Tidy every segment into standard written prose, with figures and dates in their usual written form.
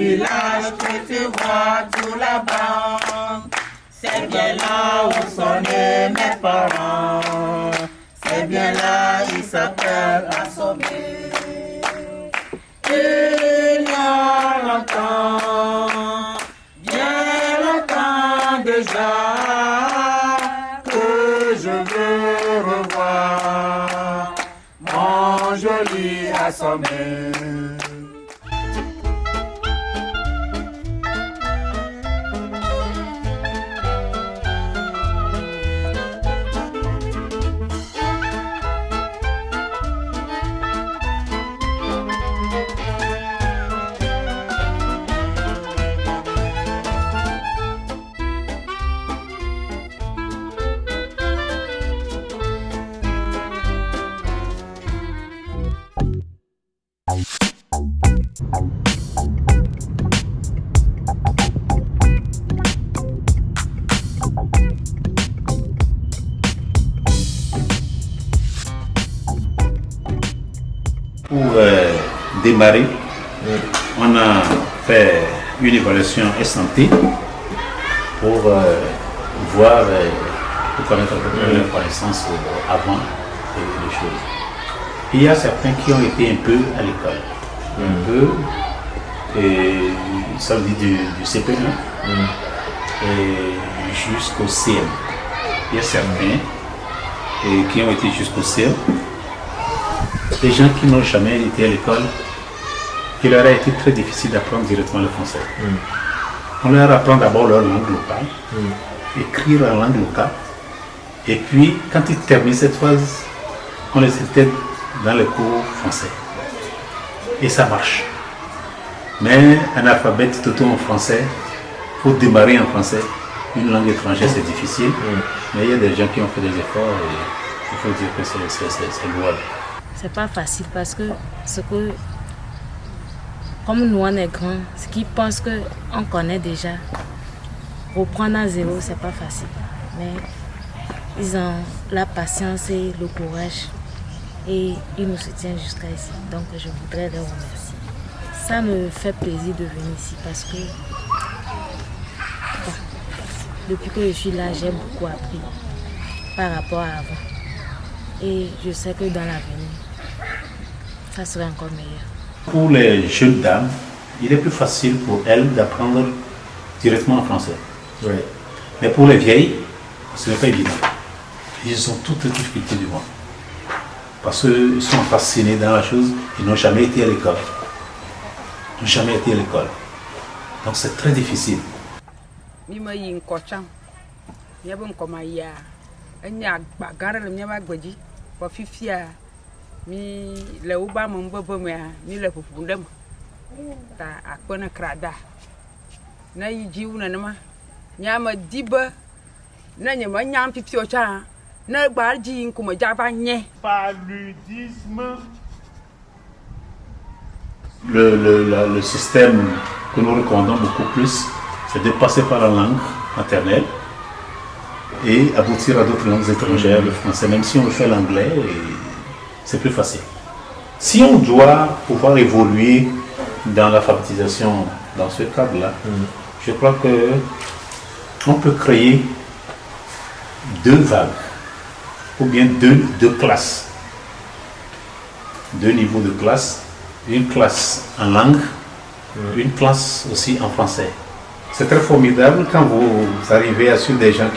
village que tu vois tout là-bas, c'est bien là où sont nés mes parents. C'est bien là, il s'appelle Assommé. Il y a longtemps, bien longtemps déjà, que je veux revoir mon joli Assommé. Pour démarrer, on a fait une évaluation santé pour voir, pour connaître un peu leur connaissance avant les choses. Il y a certains qui ont été un peu à l'école, un peu, et ça veut dire du CP1 et jusqu'au CM. Il y a certains qui ont été jusqu'au CM. Des gens qui n'ont jamais été à l'école, il leur a été très difficile d'apprendre directement le français. On leur apprend d'abord leur langue locale, écrire en langue locale, et puis quand ils terminent cette phase, on les intègre dans les cours français. Et ça marche. Mais un alphabet tout en français, pour démarrer en français, une langue étrangère c'est difficile, mais il y a des gens qui ont fait des efforts et il faut dire que c'est louable. C'est pas facile parce que comme nous on est grands, ce qu'ils pensent qu'on connaît déjà, reprendre à zéro, c'est pas facile. Mais ils ont la patience et le courage et ils nous soutiennent jusqu'à ici. Donc je voudrais leur remercier. Ça me fait plaisir de venir ici parce que depuis que je suis là, j'ai beaucoup appris par rapport à avant. Et je sais que dans l'avenir, ça serait encore meilleur. Pour les jeunes dames, il est plus facile pour elles d'apprendre directement en français. Oui. Mais pour les vieilles, ce n'est pas évident. Ils ont toutes les difficultés du monde. Parce qu'ils sont fascinés dans la chose, ils n'ont jamais été à l'école. Ils n'ont jamais été à l'école. Donc c'est très difficile. Mi le uba mumbo mea mi le pupundem ta akpona krada na yiji una nama nyama diba na nyama nyam pipi ocha na gbarji nkuma java nye Paludisme. Le système que nous recommandons beaucoup plus, c'est de passer par la langue maternelle et aboutir à d'autres langues étrangères, le français, même si on le fait l'anglais. C'est plus facile. Si on doit pouvoir évoluer dans l'alphabétisation dans ce cadre-là, je crois qu'on peut créer deux vagues, ou bien deux classes, deux niveaux de classe, une classe en langue, une classe aussi en français. C'est très formidable quand vous arrivez à suivre des gens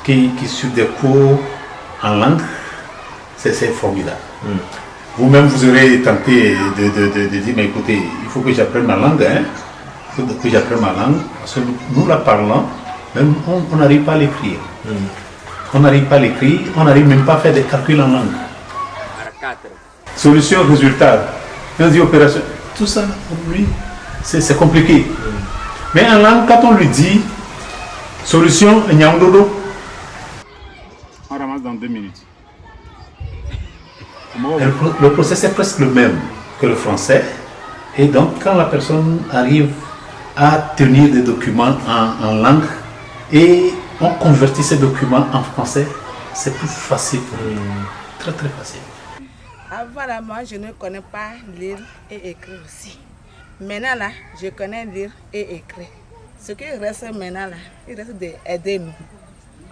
qui suivent des cours en langue. C'est formidable. Vous-même, vous aurez tenté de dire, mais écoutez, il faut que j'apprenne ma langue, hein? Il faut que j'apprenne ma langue, parce que nous la parlons, même on n'arrive pas à l'écrire. On n'arrive pas à l'écrire, on n'arrive même pas à faire des calculs en langue. Solution, résultat, opération, tout ça, pour lui, c'est compliqué. Mais en langue, quand on lui dit, solution, nyamdodo, on ramasse dans 2 minutes. Le process est presque le même que le français. Et donc, quand la personne arrive à tenir des documents en langue et on convertit ces documents en français, c'est plus facile pour lui. Très très facile. Avant là, moi je ne connais pas lire et écrire aussi. Maintenant là, je connais lire et écrire. Ce qui reste maintenant là, il reste d'aider nous.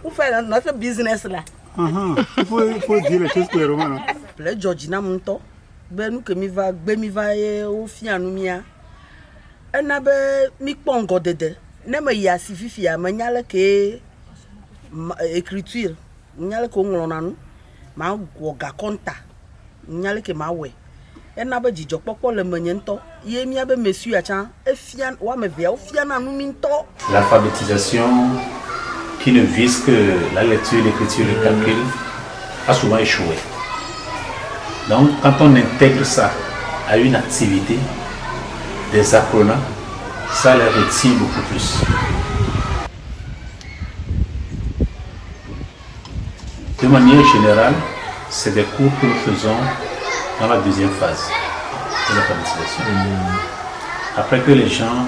Pour faire notre business là. Il faut dire les choses clairement. Le Georgina Monto, ben nous que mi va au fianumia. Un abe mi pongo dede. Ne me y a si fifi a manyala que écriture. Nyala ko ngolonanu. Ma goga konta. Nyala ke ma we. Un abe di jokpokpo le menyento. Ye mi abe monsieur achan e fian wa me via o fiana nu minto. L'alphabétisation qui ne vise que la lecture, l'écriture et le calcul a souvent échoué. Donc, quand on intègre ça à une activité des apprenants, ça les retient beaucoup plus. De manière générale, c'est des cours que nous faisons dans la deuxième phase de l'alphabétisation. Après que les gens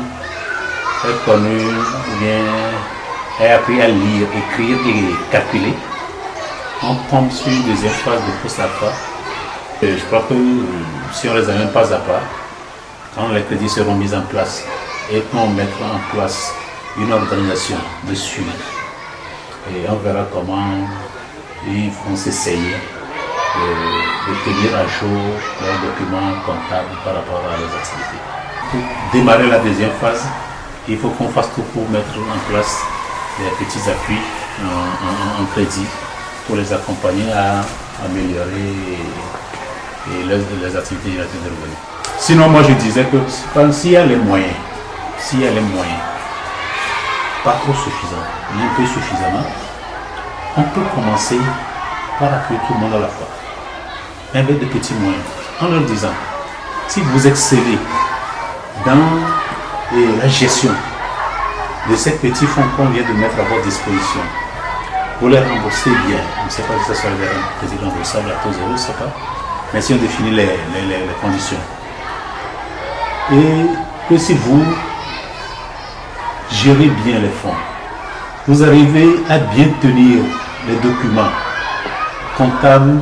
aient connu ou bien aient appris à lire, écrire et calculer, on tombe sur une deuxième phase de post-alpha. Je crois que si on les amène pas à pas, quand les crédits seront mis en place et qu'on mettra en place une organisation de suivi, et on verra comment ils vont s'essayer de tenir à jour leurs documents comptables par rapport à leurs activités. Pour démarrer la deuxième phase, il faut qu'on fasse tout pour mettre en place des petits appuis en crédit pour les accompagner à améliorer les activités de revenus. Sinon, moi je disais que s'il y a les moyens, pas trop suffisants, mais un peu suffisamment, on peut commencer par accueillir tout le monde à la fois, mais avec de petits moyens, en leur disant, si vous excellez dans la gestion de ces petits fonds qu'on vient de mettre à votre disposition, vous les remboursez bien, je ne sais pas si ça sera des crédits remboursables à taux zéro, je ne sais pas, mais si on définit les conditions. Et que si vous gérez bien les fonds, vous arrivez à bien tenir les documents comptables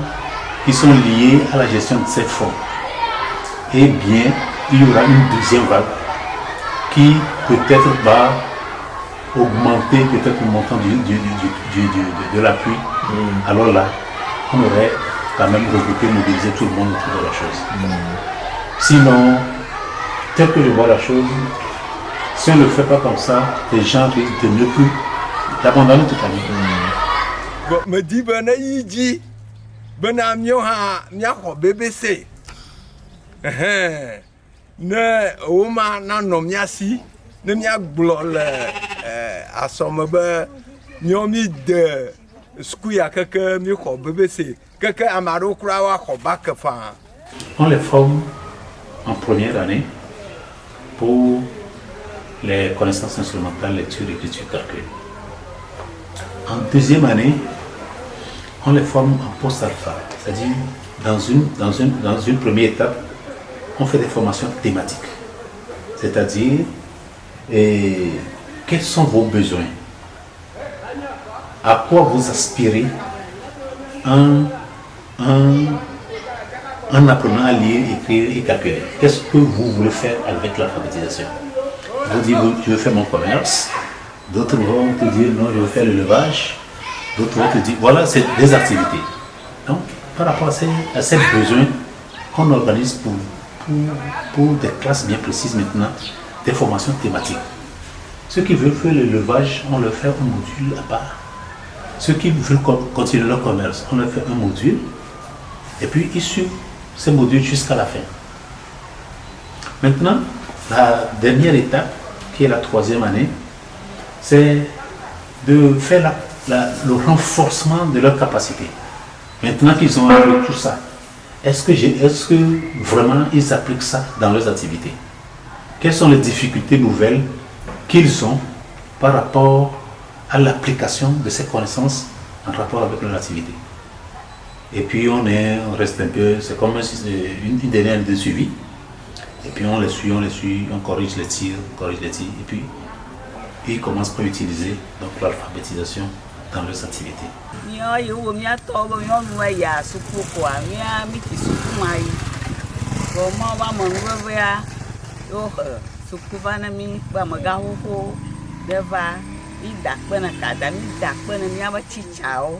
qui sont liés à la gestion de ces fonds, eh bien, il y aura une deuxième vague qui peut-être va augmenter peut-être le montant de l'appui. Alors là, on aurait quand même regroupé, mobilisé tout le monde autour de la chose. Sinon, tel que je vois la chose, si on ne le fait pas comme ça, les gens risquent de ne plus l'abandonner totalement. Me dit ben yiji ben amio ha miako BBC ne oma na no miasi ne mia glol asome be nyomi de skuya keke mi ko BBC keke amaro kura wa ko bakfa. On les forme en première année pour les connaissances instrumentales, lecture, écriture, calcul. En deuxième année, on les forme en post-alpha, c'est-à-dire dans une première étape, on fait des formations thématiques, c'est-à-dire quels sont vos besoins, à quoi vous aspirez en apprenant à lire, écrire et calculer. Qu'est-ce que vous voulez faire avec l'alphabétisation? Vous dites, je veux faire mon commerce. D'autres vont te dire, non, je veux faire l'élevage. D'autres vont te dire, voilà, c'est des activités. Donc, par rapport à ces besoins, on organise pour des classes bien précises maintenant, des formations thématiques. Ceux qui veulent faire l'élevage, on leur fait un module à part. Ceux qui veulent continuer leur commerce, on leur fait un module. Et puis, ils suivent ces modules jusqu'à la fin. Maintenant, la dernière étape, qui est la troisième année, c'est de faire le renforcement de leurs capacités. Maintenant qu'ils ont appris tout ça, est-ce que vraiment ils appliquent ça dans leurs activités? Quelles sont les difficultés nouvelles qu'ils ont par rapport à l'application de ces connaissances en rapport avec leur activité? Et puis on reste un peu, c'est comme une dernière année de suivi. Et puis on les suit, on corrige les tirs, et puis ils commencent par utiliser donc l'alphabétisation dans leurs activités. yo suku va na mi ba magaho ho deva i dakpe na kada mi dakpe na mi aba chichao